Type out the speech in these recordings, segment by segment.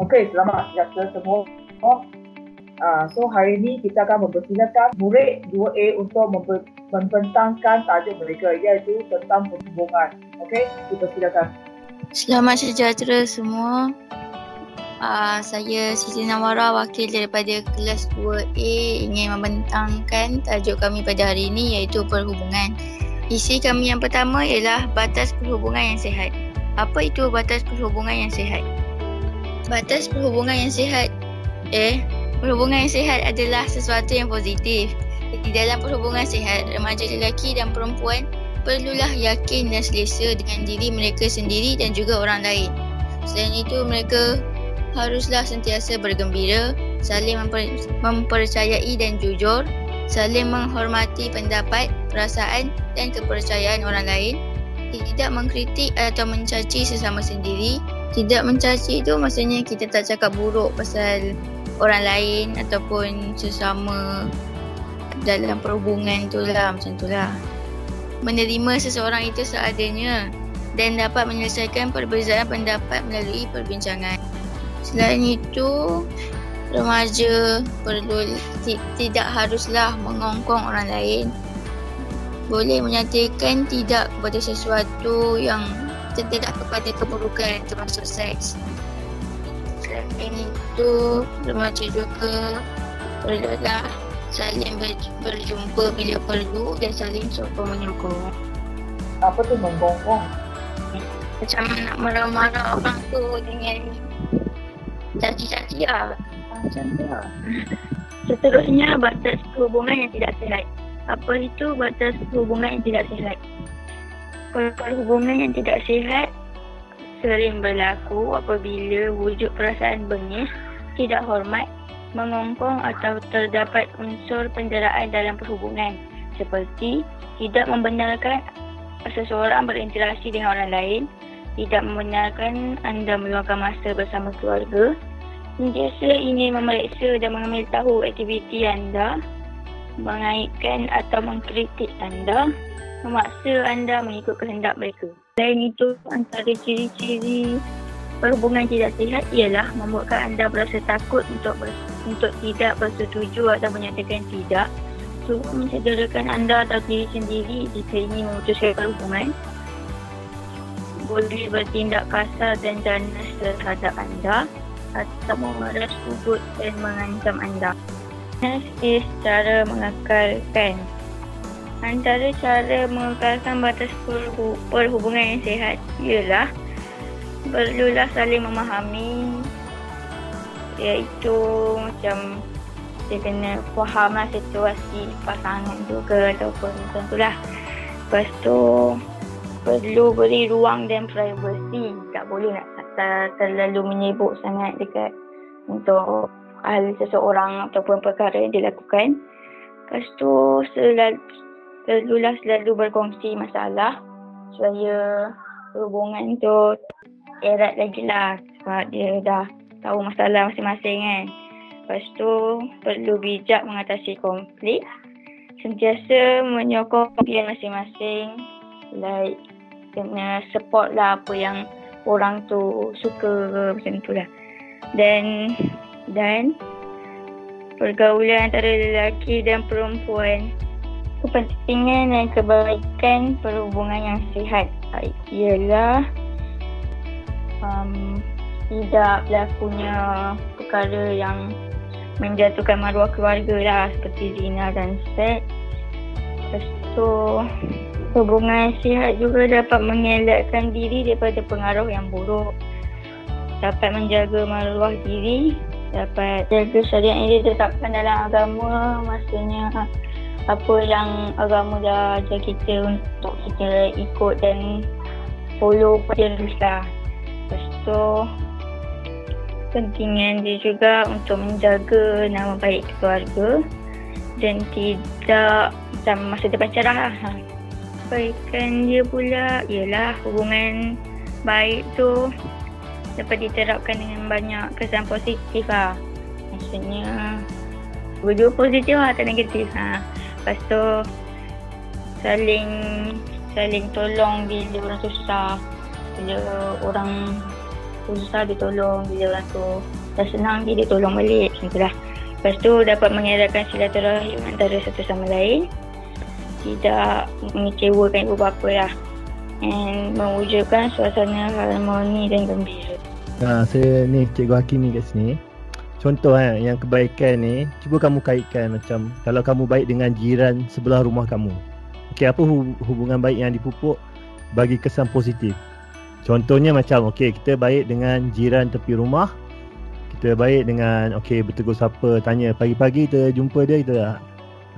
Okey, selamat sejahtera semua. So hari ini kita akan mempersilakan murid 2A untuk membentangkan tajuk mereka, iaitu tentang perhubungan. Okey, dipersilakan. Selamat sejahtera semua. Saya Siti Nawara, wakil daripada kelas 2A, ingin membentangkan tajuk kami pada hari ini, iaitu perhubungan. Isi kami yang pertama ialah batas perhubungan yang sihat. Apa itu batas perhubungan yang sihat? Batas perhubungan yang sihat perhubungan yang sihat adalah sesuatu yang positif. Di dalam perhubungan sihat, remaja lelaki dan perempuan perlulah yakin dan selesa dengan diri mereka sendiri dan juga orang lain. Selain itu, mereka haruslah sentiasa bergembira, saling mempercayai dan jujur, saling menghormati pendapat, perasaan dan kepercayaan orang lain, tidak mengkritik atau mencaci sesama sendiri. Tidak mencaci itu maksudnya kita tak cakap buruk pasal orang lain ataupun sesama dalam perhubungan tu lah, macam tu lah. Menerima seseorang itu seadanya dan dapat menyelesaikan perbezaan pendapat melalui perbincangan. Selain itu, remaja tidak haruslah mengongkong orang lain. Boleh menyatakan tidak kepada sesuatu yang tidak kepada keburukan, termasuk seks. Selain itu, remaja juga perlulah saling berjumpa bila perlu dan saling sokong-menyokong. Apa tu menggongkong? Macam nak marah-marah orang tu dengan caci-caci lah. Macam tu lah. Seterusnya, batas perhubungan yang tidak sihat. Apa itu batas perhubungan yang tidak sihat? Perhubungan yang tidak sihat sering berlaku apabila wujud perasaan bengis, tidak hormat, mengongkong atau terdapat unsur penderaan dalam perhubungan, seperti tidak membenarkan seseorang berinteraksi dengan orang lain, tidak membenarkan anda meluangkan masa bersama keluarga, sentiasa ingin memeriksa dan mengambil tahu aktiviti anda, mengaitkan atau mengkritik anda, memaksa anda mengikut kehendak mereka. Selain itu, antara ciri-ciri perhubungan tidak sihat ialah membuatkan anda berasa takut untuk tidak bersetuju atau menyatakan tidak, sungguh mencederakan anda atau diri sendiri jika ingin memutuskan perhubungan, boleh bertindak kasar dan ganas terhadap anda atau memeras sudut dan mengancam anda. Cara mengekalkan. Antara cara mengekalkan batas perhubungan yang sihat ialah perlulah saling memahami, iaitu macam dia kena fahamlah situasi pasangan juga ataupun macam tu lah. Lepas tu perlu beri ruang dan privasi, tak boleh nak terlalu menyibuk sangat dekat untuk hal seseorang ataupun perkara yang dilakukan. Lepas tu perlulah selalu berkongsi masalah supaya hubungan tu erat lagi lah, sebab dia dah tahu masalah masing-masing kan. Lepas tu perlu bijak mengatasi konflik, sentiasa menyokong pilihan masing-masing, like kena support lah apa yang orang tu suka, macam tu lah. Dan pergaulan antara lelaki dan perempuan, kepentingan dan kebaikan perhubungan yang sihat ialah tidak berlakunya perkara yang menjatuhkan maruah keluarga lah, seperti zina dan seks. Lepas tu hubungan sihat juga dapat mengelakkan diri daripada pengaruh yang buruk, dapat menjaga maruah diri, dapat jaga syariat yang ditetapkan dalam agama, maksudnya apa yang agama dah ajar kita untuk kita ikut dan follow pada rules lah. Lepas tu pentingnya dia juga untuk menjaga nama baik keluarga dan tidak macam masa depan cerah lah. Kebaikan dia pula ialah hubungan baik tu dapat diterapkan dengan banyak kesan positif lah. Maksudnya berdua positif lah, tak negatif lah. Lepas tu saling tolong bila orang susah, bila orang susah dia tolong, bila orang tu dah senang dia tolong balik, macam tu lah. Lepas tu dapat mengeratkan silaturahim antara satu sama lain, tidak mengecewakan ibu bapa lah, and mewujudkan suasana harmoni dan gembira. Saya ni Cikgu Hakim ni kat sini. Contoh yang kebaikan ni, cuba kamu kaitkan macam kalau kamu baik dengan jiran sebelah rumah kamu. Okey, apa hubungan baik yang dipupuk bagi kesan positif? Contohnya macam kita baik dengan jiran tepi rumah. Kita baik dengan bertegur sapa, tanya pagi-pagi kita jumpa dia, kita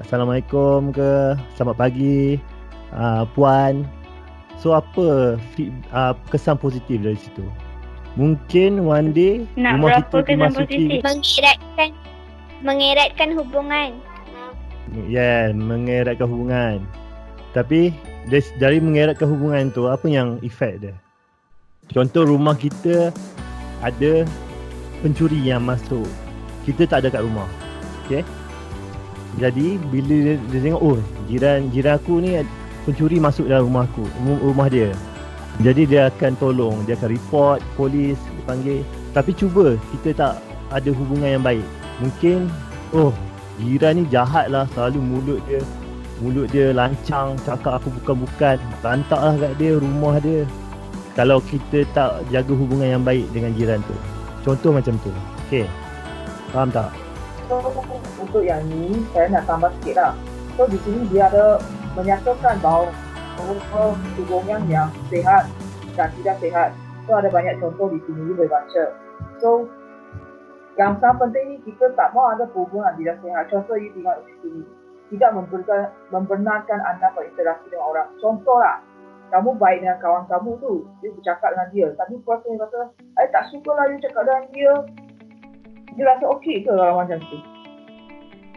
Assalamualaikum ke, selamat pagi puan. So apa kesan positif dari situ? Mungkin one day nak rumah berapa kita kesan positif? Mengeratkan hubungan. Mengeratkan hubungan. Tapi dari mengeratkan hubungan tu, apa yang efek dia? Contoh rumah kita ada pencuri yang masuk, kita tak ada kat rumah. Jadi bila dia tengok jiran aku ni pencuri masuk dalam rumah dia, jadi dia akan tolong, dia akan report, polis dipanggil. Tapi cuba kita tak ada hubungan yang baik. Mungkin jiran ni jahat lah, selalu mulut dia lancang, cakap apa bukan-bukan, rantak lah kat dia, rumah dia. Kalau kita tak jaga hubungan yang baik dengan jiran tu, contoh macam tu. Faham tak? So untuk yang ni saya nak tambah sikit lah. So di sini dia ada menyatakan bahawa hubungan yang sehat dan tidak sehat. So ada banyak contoh di sini boleh baca. So yang sangat penting ni, kita tak mahu ada hubungan tidak sehat. Contoh you tengok di sini, tidak membenarkan anda berinteraksi dengan orang. Contoh lah, kamu baik dengan kawan kamu tu, you bercakap dengan dia, tapi person kata, I tak suka lah you cakap dengan dia. Dia rasa okey ke kalau macam tu?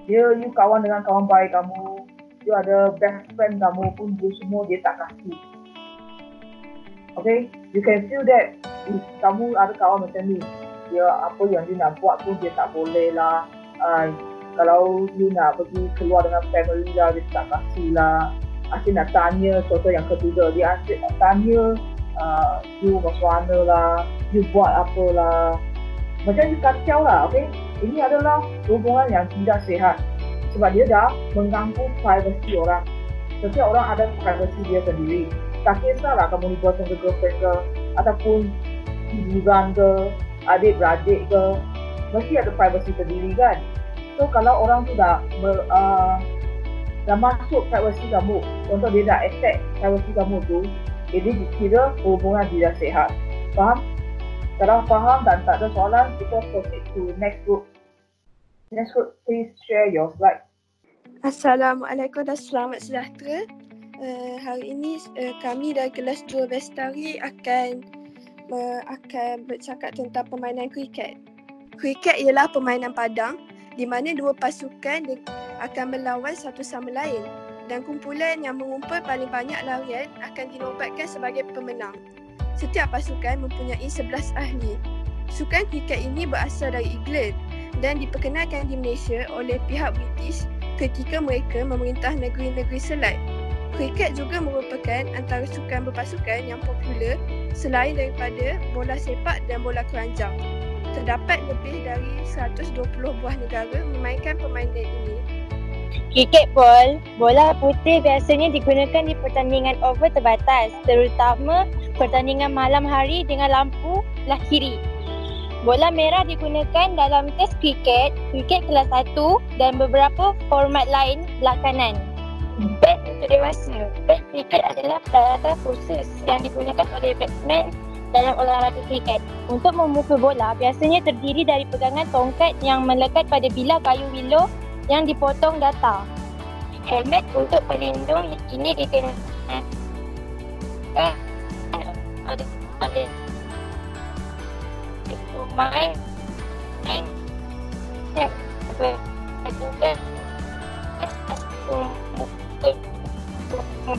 You kawan dengan kawan baik kamu, you ada best friend kamu pun, you semua dia tak kasih. You can feel that if kamu ada kawan macam ni, dia apa yang dia nak buat pun dia tak boleh lah. Kalau you nak pergi keluar dengan family lah, dia tak kasih lah. Asyik nak tanya, contoh yang ketiga, dia asyik nak tanya you macam mana lah, you buat apa lah. Macam you kacau lah. Ini adalah hubungan yang tidak sehat, sebab dia dah mengganggu privasi orang. Setiap orang ada privasi dia sendiri. Tak kisahlah kamu ni boyfriend ke girlfriend ke, ataupun hiburan ke, adik-beradik ke, mesti ada privasi sendiri kan. So kalau orang tu dah masuk privasi kamu, contoh dia dah attack privasi kamu tu, jadi dikira hubungan tidak sehat. Faham? Kalau faham dan tak ada soalan, kita proceed to next group. Next group, please share your slide. Assalamualaikum dan selamat sejahtera. Hari ini kami dari kelas 2 Bestari akan bercakap tentang permainan kriket. Kriket ialah permainan padang di mana dua pasukan akan berlawan satu sama lain, dan kumpulan yang mengumpul paling banyak larian akan dinobatkan sebagai pemenang. Setiap pasukan mempunyai 11 ahli. Sukan kriket ini berasal dari England dan diperkenalkan di Malaysia oleh pihak British ketika mereka memerintah negeri-negeri Selat. Kriket juga merupakan antara sukan berpasukan yang popular selain daripada bola sepak dan bola keranjang. Terdapat lebih dari 120 buah negara memainkan permainan ini. Cricket ball, bola putih biasanya digunakan di pertandingan over terbatas, terutama pertandingan malam hari dengan lampu lahiri. Bola merah digunakan dalam test kriket, kriket kelas 1 dan beberapa format lain belakangan. Bat untuk dewasa. Bat kriket adalah peralatan khusus yang digunakan oleh batsman dalam olahraga kriket. Untuk memukul bola biasanya terdiri dari pegangan tongkat yang melekat pada bilah kayu willow yang dipotong datar. Helmet untuk pelindung ini dikenakan oleh pemain yang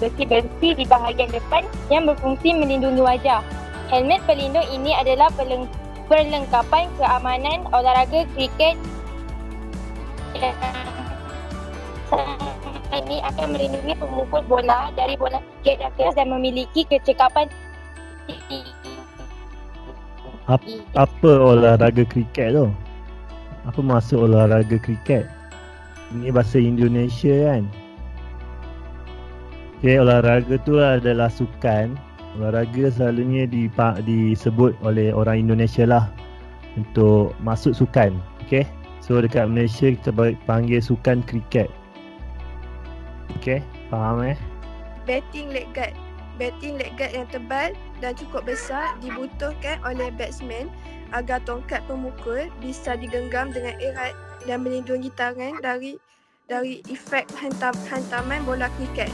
besi di bahagian depan yang berfungsi melindungi wajah. Helmet pelindung ini adalah perlengkapan keamanan olahraga kriket ini akan melindungi pemukul bola dari bola kriket yang keras dan memiliki kecekapan tinggi. Apa olahraga kriket tu? Apa maksud olahraga kriket? Ini bahasa Indonesia kan? Okay, olahraga tu adalah sukan. Olahraga selalunya disebut oleh orang Indonesia lah untuk masuk sukan. Okay, so dekat Malaysia kita panggil sukan kriket. Okay, faham Batting leg guard. Batting leg guard yang tebal dan cukup besar dibutuhkan oleh batsman agar tongkat pemukul bisa digenggam dengan erat dan melindungi tangan dari efek hantaman bola kriket.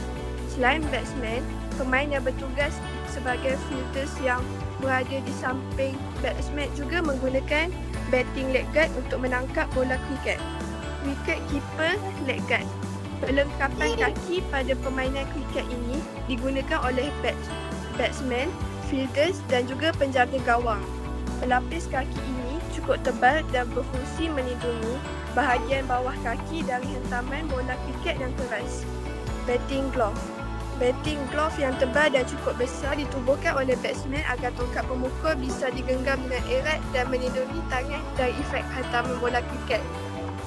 Selain batsman, pemain yang bertugas sebagai fielders yang berada di samping batsman juga menggunakan batting leg guard untuk menangkap bola kriket. Wicket keeper leg guard. Perlengkapan kaki pada permainan kriket ini digunakan oleh batsman, fielders dan juga penjaga gawang. Pelapis kaki ini cukup tebal dan berfungsi melindungi bahagian bawah kaki dari hantaman bola kriket yang keras. Batting glove. Batting glove yang tebal dan cukup besar ditubuhkan oleh batsman agar tongkat pemukul bisa digenggam dengan erat dan melindungi tangan dari efek hantaman bola kriket.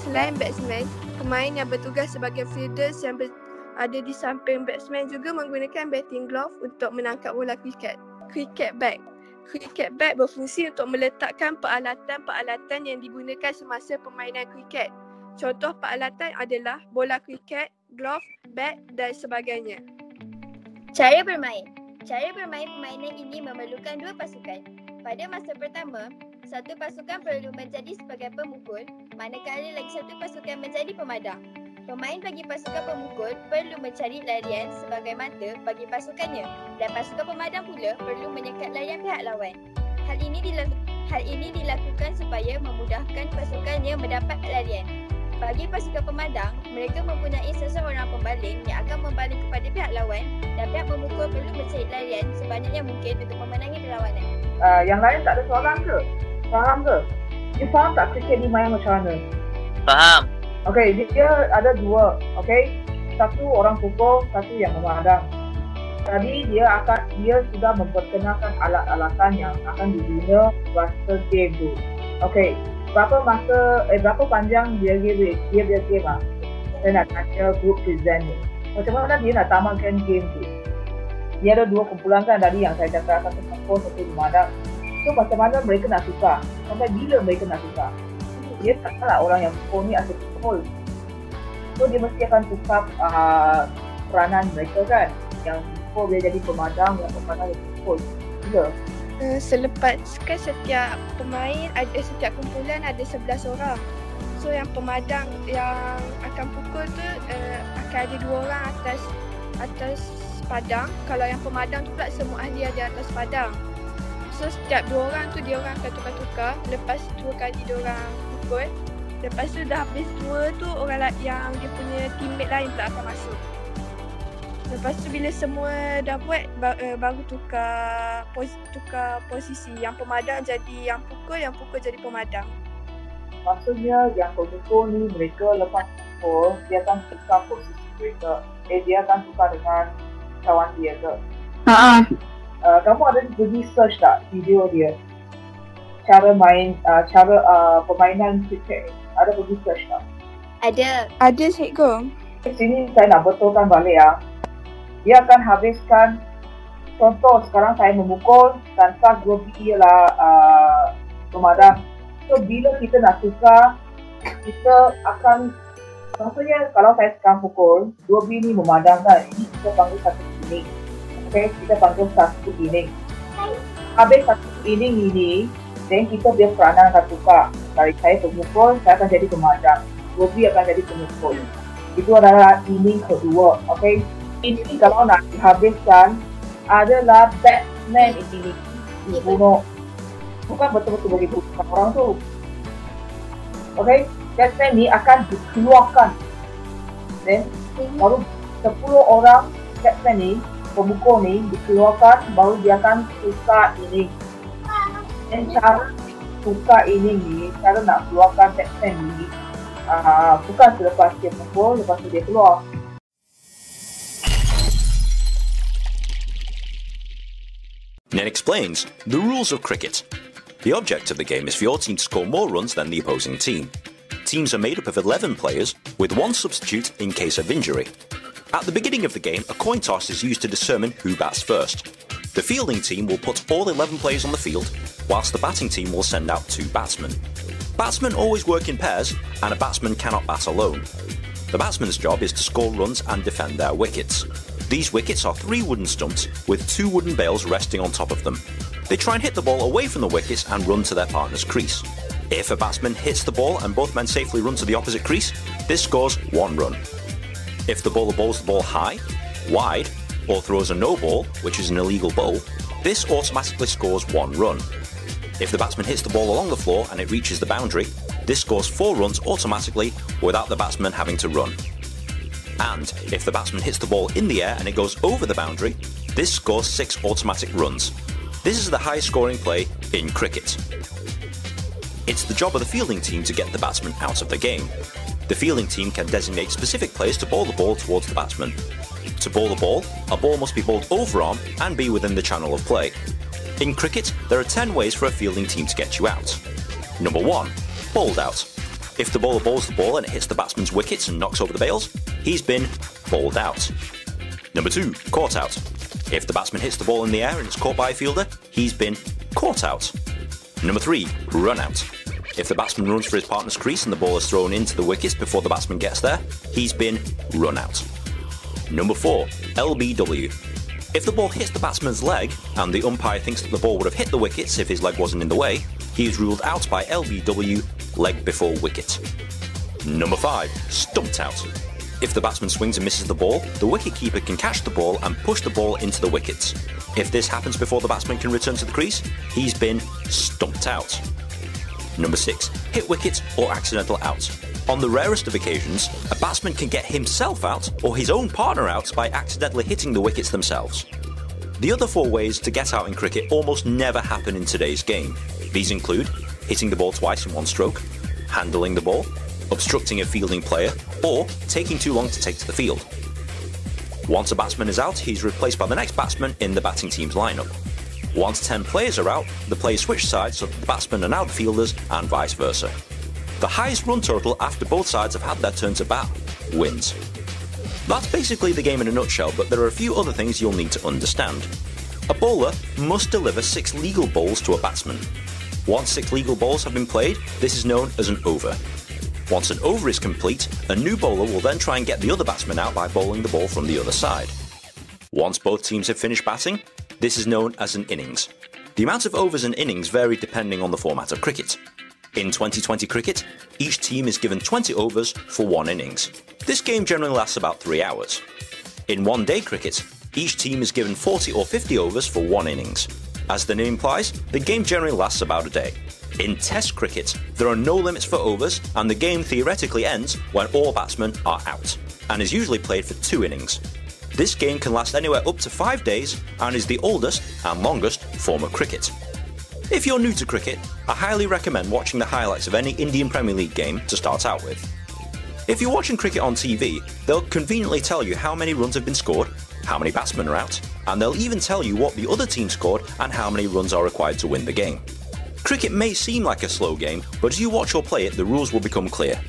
Selain batsman, pemain yang bertugas sebagai fielders yang ada di samping batsman juga menggunakan batting glove untuk menangkap bola kriket. Cricket bag. Cricket bag berfungsi untuk meletakkan peralatan-peralatan yang digunakan semasa permainan kriket. Contoh peralatan adalah bola kriket, glove, bat dan sebagainya. Cara bermain. Cara bermain permainan ini memerlukan dua pasukan. Pada masa pertama, satu pasukan perlu menjadi sebagai pemukul, manakala lagi satu pasukan menjadi pemadang. Pemain bagi pasukan pemukul perlu mencari larian sebagai mata bagi pasukannya dan pasukan pemadang pula perlu menyekat larian pihak lawan. Hal ini dilakukan supaya memudahkan pasukannya mendapat larian. Bagi pasukan pemadang, mereka mempunyai seseorang pembaling yang akan membaling kepada pihak lawan dan pihak pemukul perlu mencari larian sebanyak yang mungkin untuk memenangi perlawanan. Yang lain tak ada soalan ke? Faham ke? You faham tak kriket ni main macam mana? Faham. Okay, dia ada dua. Okay, satu orang pukul, satu yang memadang. Tadi dia sudah memperkenalkan alat-alatan yang akan diguna masa game tu. Okay, berapa panjang dia game lah. Saya nak tanya group present ni. Macam mana dia nak tamatkan game tu? Dia ada dua kumpulan kan tadi yang saya cakap, satu pukul, satu memadang. So macam mana mereka nak tukar? Sampai bila mereka nak tukar? Dia takkanlah orang yang pukul ni asal pukul. So dia mesti akan tukar peranan mereka kan. Yang pukul dia jadi pemadang, yang pemadang jadi pukul. Bila? Selepas kan setiap pemain setiap kumpulan ada 11 orang. So yang pemadang yang akan pukul tu akan ada 2 orang atas padang. Kalau yang pemadang tu pula semua ahli ada atas padang. So setiap 2 orang tu dia orang akan tukar-tukar. Lepas 2 kali dia orang pukul, lepas tu dah habis 2 tu orang yang dia punya teammate lain pula akan masuk. Lepas tu bila semua dah buat baru tukar posisi. Yang pemadang jadi yang pukul jadi pemadang. Maksudnya yang pemukul ni mereka lepas pukul dia akan tukar posisi mereka. Dia akan tukar dengan kawan dia ke? Kamu ada pergi search tak video dia? Cara permainan kriket ada pergi search tak? Ada cikgu. Sini saya nak betulkan balik ya. Dia akan habiskan, contoh sekarang saya memukul tanpa group B ialah pemadang. So bila kita nak tukar, kita akan, maksudnya kalau saya sekarang pukul, group B ni memadang kan, ini kita panggil satu inning. Okay, kita panggil satu inning. Habis satu inning ini, then kita dia peranan akan tukar. Dari saya pemukul, saya akan jadi pemadang. Group B akan jadi pemukul. Itu adalah inning kedua. Okay. Ini kalau nak dihabiskan adalah batsman ini dibunuh. Bukan betul-betul begitu orang tu. Okay, batsman ni akan dikeluarkan. Then baru 10 orang batsman ni, pemukul ni dikeluarkan, baru dia akan tukar inning. Dan cara tukar inning ni, cara nak keluarkan batsman ni bukan selepas dia pukul, lepas tu dia keluar. And explains the rules of cricket. The object of the game is for your team to score more runs than the opposing team. Teams are made up of 11 players, with one substitute in case of injury. At the beginning of the game, a coin toss is used to determine who bats first. The fielding team will put all 11 players on the field, whilst the batting team will send out 2 batsmen. Batsmen always work in pairs, and a batsman cannot bat alone. The batsman's job is to score runs and defend their wickets. These wickets are 3 wooden stumps with 2 wooden bails resting on top of them. They try and hit the ball away from the wickets and run to their partner's crease. If a batsman hits the ball and both men safely run to the opposite crease, this scores 1 run. If the bowler bowls the ball high, wide, or throws a no ball, which is an illegal bowl, this automatically scores 1 run. If the batsman hits the ball along the floor and it reaches the boundary, this scores 4 runs automatically without the batsman having to run. And if the batsman hits the ball in the air and it goes over the boundary, this scores 6 automatic runs. This is the highest scoring play in cricket. It's the job of the fielding team to get the batsman out of the game. The fielding team can designate specific players to bowl the ball towards the batsman. To bowl the ball, a ball must be bowled overarm and be within the channel of play. In cricket, there are 10 ways for a fielding team to get you out. Number 1. Bowled out. If the bowler bowls the ball and it hits the batsman's wickets and knocks over the bails, he's been bowled out. Number 2. Caught out. If the batsman hits the ball in the air and it's caught by a fielder, he's been caught out. Number 3. Run out. If the batsman runs for his partner's crease and the ball is thrown into the wickets before the batsman gets there, he's been run out. Number 4. LBW. If the ball hits the batsman's leg and the umpire thinks that the ball would have hit the wickets if his leg wasn't in the way, he is ruled out by LBW, leg before wicket. Number 5. Stumped out. If the batsman swings and misses the ball, the wicketkeeper can catch the ball and push the ball into the wickets. If this happens before the batsman can return to the crease, he's been stumped out. Number 6. Hit wicket or accidental out. On the rarest of occasions, a batsman can get himself out or his own partner out by accidentally hitting the wickets themselves. The other 4 ways to get out in cricket almost never happen in today's game. These include hitting the ball twice in one stroke, handling the ball, obstructing a fielding player, or taking too long to take to the field. Once a batsman is out, he's replaced by the next batsman in the batting team's lineup. Once 10 players are out, the players switch sides so that the batsmen are now the fielders and vice versa. The highest run total after both sides have had their turn to bat wins. That's basically the game in a nutshell, but there are a few other things you'll need to understand. A bowler must deliver 6 legal bowls to a batsman. Once 6 legal bowls have been played, this is known as an over. Once an over is complete, a new bowler will then try and get the other batsman out by bowling the ball from the other side. Once both teams have finished batting, this is known as an innings. The amount of overs and innings vary depending on the format of cricket. In 2020 cricket, each team is given 20 overs for 1 innings. This game generally lasts about 3 hours. In one-day cricket, each team is given 40 or 50 overs for 1 innings. As the name implies, the game generally lasts about a day. In Test cricket, there are no limits for overs, and the game theoretically ends when all batsmen are out, and is usually played for 2 innings. This game can last anywhere up to 5 days and is the oldest and longest form of cricket. If you're new to cricket, I highly recommend watching the highlights of any Indian Premier League game to start out with. If you're watching cricket on TV, they'll conveniently tell you how many runs have been scored, how many batsmen are out, and they'll even tell you what the other team scored and how many runs are required to win the game. Cricket may seem like a slow game, but as you watch or play it, the rules will become clear.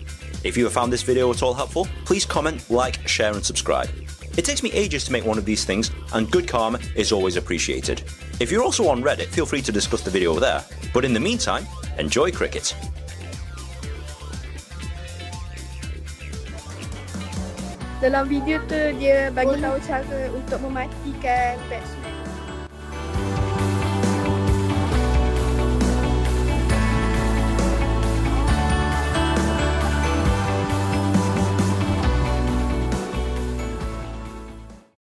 If you have found this video at all helpful, please comment, like, share and subscribe. It takes me ages to make one of these things, and good karma is always appreciated. If you're also on Reddit, feel free to discuss the video over there. But in the meantime, enjoy cricket. Dalam video tu dia bagi tahu cara untuk mematikan batsman.